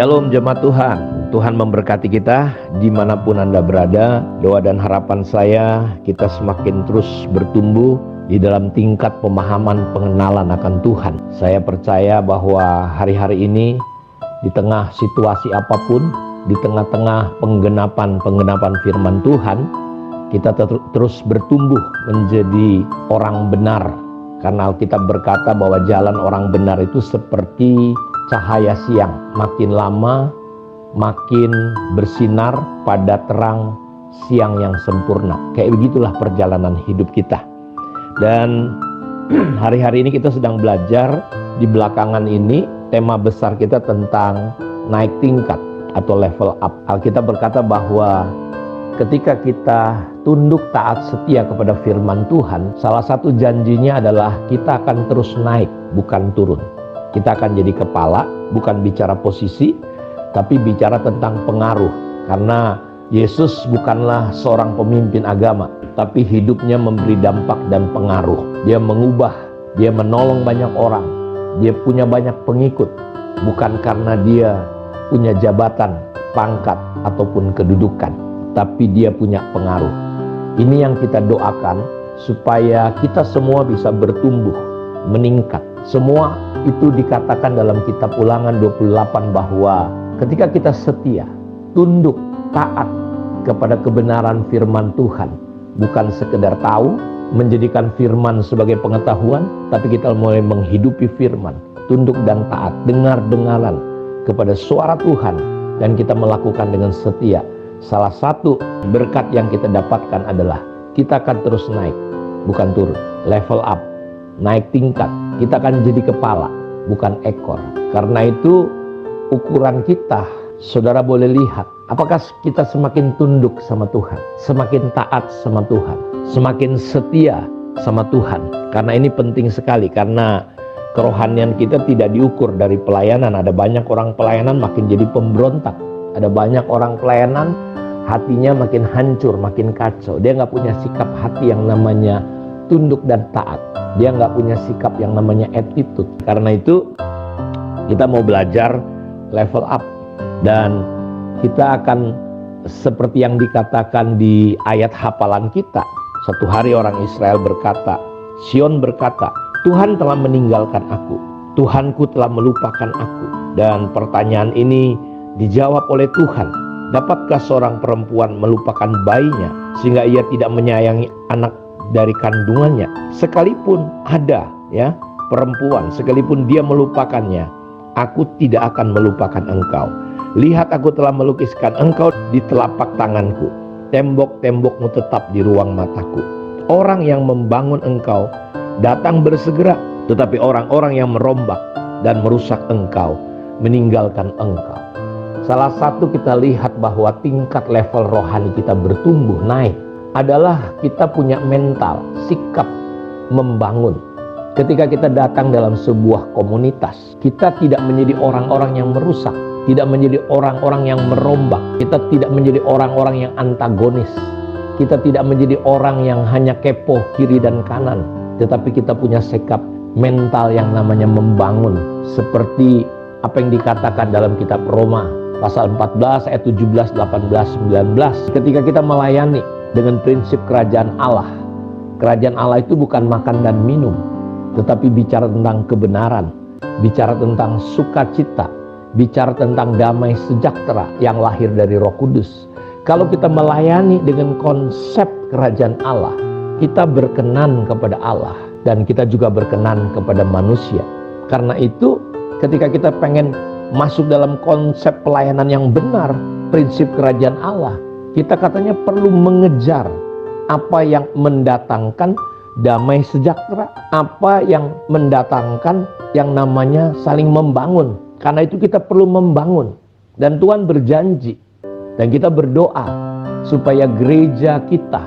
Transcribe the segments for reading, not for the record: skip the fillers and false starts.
Shalom jemaat Tuhan. Tuhan memberkati kita dimanapun Anda berada. Doa dan harapan saya kita semakin terus bertumbuh di dalam tingkat pemahaman pengenalan akan Tuhan. Saya percaya bahwa hari-hari ini di tengah situasi apapun, di tengah-tengah penggenapan firman Tuhan, kita terus bertumbuh menjadi orang benar. Karena Alkitab berkata bahwa jalan orang benar itu seperti cahaya siang, makin lama makin bersinar pada terang siang yang sempurna. Kayak begitulah perjalanan hidup kita. Dan hari-hari ini kita sedang belajar, di belakangan ini tema besar kita tentang naik tingkat atau level up. Alkitab berkata bahwa ketika kita tunduk taat setia kepada firman Tuhan, salah satu janjinya adalah kita akan terus naik, bukan turun. Kita akan jadi kepala, bukan bicara posisi, tapi bicara tentang pengaruh. Karena Yesus bukanlah seorang pemimpin agama, tapi hidupnya memberi dampak dan pengaruh. Dia mengubah, dia menolong banyak orang, dia punya banyak pengikut, bukan karena dia punya jabatan, pangkat, ataupun kedudukan, tapi dia punya pengaruh. Ini yang kita doakan, supaya kita semua bisa bertumbuh, meningkat. Semua itu dikatakan dalam kitab Ulangan 28 bahwa ketika kita setia, tunduk, taat kepada kebenaran firman Tuhan, bukan sekedar tahu, menjadikan firman sebagai pengetahuan, tapi kita mulai menghidupi firman, tunduk dan taat, dengar-dengaran kepada suara Tuhan, dan kita melakukan dengan setia. Salah satu berkat yang kita dapatkan adalah kita akan terus naik, bukan turun, level up, naik tingkat. Kita akan jadi kepala, bukan ekor. Karena itu ukuran kita, saudara boleh lihat, apakah kita semakin tunduk sama Tuhan, semakin taat sama Tuhan, semakin setia sama Tuhan. Karena ini penting sekali, karena kerohanian kita tidak diukur dari pelayanan. Ada banyak orang pelayanan makin jadi pemberontak. Ada banyak orang pelayanan hatinya makin hancur, makin kacau. Dia nggak punya sikap hati yang namanya tunduk dan taat. Dia nggak punya sikap yang namanya attitude. Karena itu kita mau belajar level up, dan kita akan seperti yang dikatakan di ayat hafalan kita. Satu hari orang Israel berkata, Sion berkata, Tuhan telah meninggalkan aku, Tuhanku telah melupakan aku. Dan pertanyaan ini dijawab oleh Tuhan. Dapatkah seorang perempuan melupakan bayinya sehingga ia tidak menyayangi anak dari kandungannya? Sekalipun ada perempuan, sekalipun dia melupakannya, aku tidak akan melupakan engkau. Lihat, aku telah melukiskan engkau di telapak tanganku, tembok-tembokmu tetap di ruang mataku. Orang yang membangun engkau datang bersegera, tetapi orang-orang yang merombak dan merusak engkau meninggalkan engkau. Salah satu kita lihat bahwa tingkat level rohani kita bertumbuh, naik, adalah kita punya mental, sikap membangun. Ketika kita datang dalam sebuah komunitas, kita tidak menjadi orang-orang yang merusak, tidak menjadi orang-orang yang merombak, kita tidak menjadi orang-orang yang antagonis, kita tidak menjadi orang yang hanya kepo kiri dan kanan, tetapi kita punya sikap mental yang namanya membangun. Seperti apa yang dikatakan dalam kitab Roma pasal 14 ayat 17, 18, 19. Ketika kita melayani dengan prinsip kerajaan Allah. Kerajaan Allah itu bukan makan dan minum, tetapi bicara tentang kebenaran, bicara tentang sukacita, bicara tentang damai sejahtera yang lahir dari Roh Kudus. Kalau kita melayani dengan konsep kerajaan Allah, kita berkenan kepada Allah dan kita juga berkenan kepada manusia. Karena itu ketika kita pengen masuk dalam konsep pelayanan yang benar, prinsip kerajaan Allah, kita katanya perlu mengejar apa yang mendatangkan damai sejahtera, apa yang mendatangkan yang namanya saling membangun. Karena itu kita perlu membangun. Dan Tuhan berjanji, dan kita berdoa supaya gereja kita,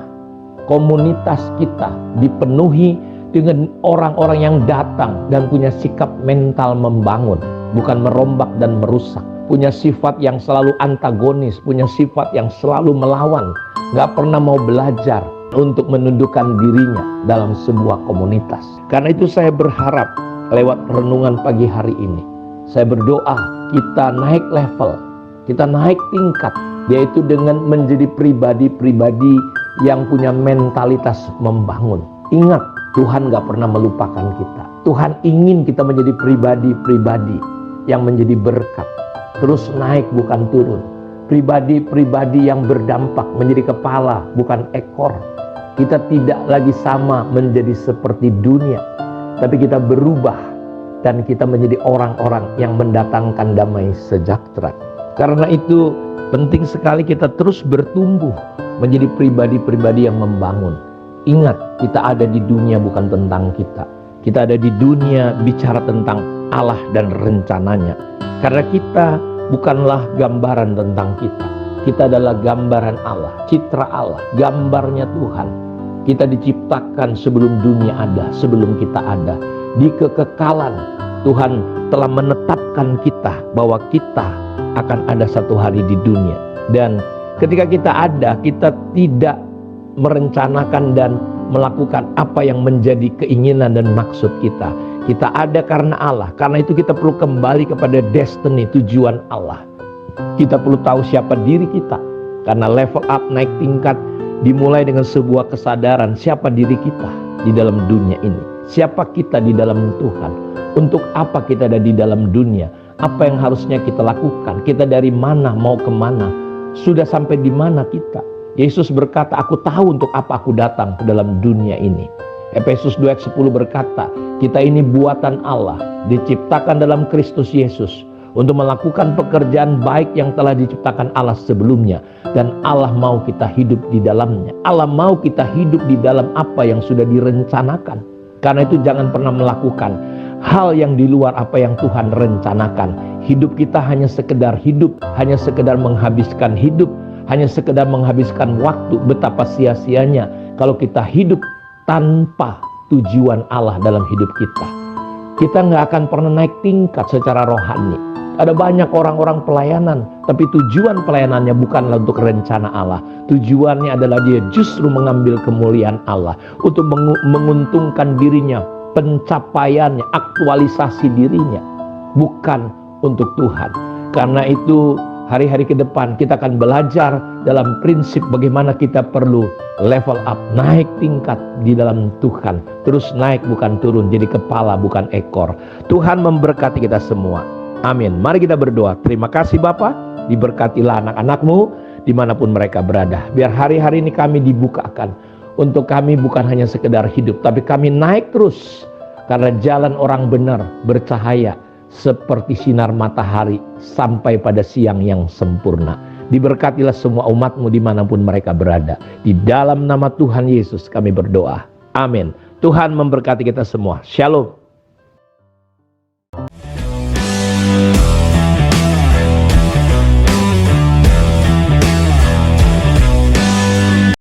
komunitas kita dipenuhi dengan orang-orang yang datang dan punya sikap mental membangun, bukan merombak dan merusak. Punya sifat yang selalu antagonis, punya sifat yang selalu melawan, gak pernah mau belajar untuk menundukkan dirinya dalam sebuah komunitas. Karena itu saya berharap lewat renungan pagi hari ini, Saya berdoa kita naik level, kita naik tingkat, yaitu dengan menjadi pribadi-pribadi yang punya mentalitas membangun. Ingat, Tuhan gak pernah melupakan kita. Tuhan ingin kita menjadi pribadi-pribadi yang menjadi berkat, terus naik bukan turun. Pribadi-pribadi yang berdampak, menjadi kepala bukan ekor. Kita tidak lagi sama menjadi seperti dunia, tapi kita berubah dan kita menjadi orang-orang yang mendatangkan damai sejahtera. Karena itu penting sekali kita terus bertumbuh menjadi pribadi-pribadi yang membangun. Ingat, kita ada di dunia bukan tentang kita. Kita ada di dunia bicara tentang Allah dan rencananya. Karena kita bukanlah gambaran tentang kita. Kita adalah gambaran Allah, citra Allah, gambarnya Tuhan. Kita diciptakan sebelum dunia ada, sebelum kita ada. Di kekekalan Tuhan telah menetapkan kita bahwa kita akan ada satu hari di dunia. Dan ketika kita ada, kita tidak merencanakan dan melakukan apa yang menjadi keinginan dan maksud kita. Kita ada karena Allah. Karena itu kita perlu kembali kepada destiny, tujuan Allah. Kita perlu tahu siapa diri kita. Karena level up, naik tingkat, dimulai dengan sebuah kesadaran siapa diri kita di dalam dunia ini. Siapa kita di dalam Tuhan. Untuk apa kita ada di dalam dunia. Apa yang harusnya kita lakukan. Kita dari mana mau kemana. Sudah sampai di mana kita. Yesus berkata, aku tahu untuk apa aku datang ke dalam dunia ini. Efesus 2 ayat 10 berkata, kita ini buatan Allah, diciptakan dalam Kristus Yesus untuk melakukan pekerjaan baik yang telah diciptakan Allah sebelumnya. Dan Allah mau kita hidup di dalamnya. Allah mau kita hidup di dalam apa yang sudah direncanakan. Karena itu jangan pernah melakukan hal yang di luar apa yang Tuhan rencanakan. Hidup kita hanya sekedar hidup, hanya sekedar menghabiskan hidup, hanya sekedar menghabiskan waktu. Betapa sia-sianya kalau kita hidup tanpa tujuan Allah dalam hidup kita. Kita nggak akan pernah naik tingkat secara rohani. Ada banyak orang-orang pelayanan, tapi tujuan pelayanannya bukanlah untuk rencana Allah. Tujuannya adalah dia justru mengambil kemuliaan Allah untuk menguntungkan dirinya, pencapaiannya, aktualisasi dirinya, bukan untuk Tuhan. Karena itu hari-hari ke depan kita akan belajar dalam prinsip bagaimana kita perlu level up, naik tingkat di dalam Tuhan. Terus naik bukan turun, jadi kepala bukan ekor. Tuhan memberkati kita semua. Amin. Mari kita berdoa. Terima kasih Bapa, diberkatilah anak-anakmu dimanapun mereka berada. Biar hari-hari ini kami dibukakan. Untuk kami bukan hanya sekedar hidup, tapi kami naik terus. Karena jalan orang benar bercahaya seperti sinar matahari sampai pada siang yang sempurna. Diberkatilah semua umatmu dimanapun mereka berada. Di dalam nama Tuhan Yesus kami berdoa. Amin. Tuhan memberkati kita semua. Shalom.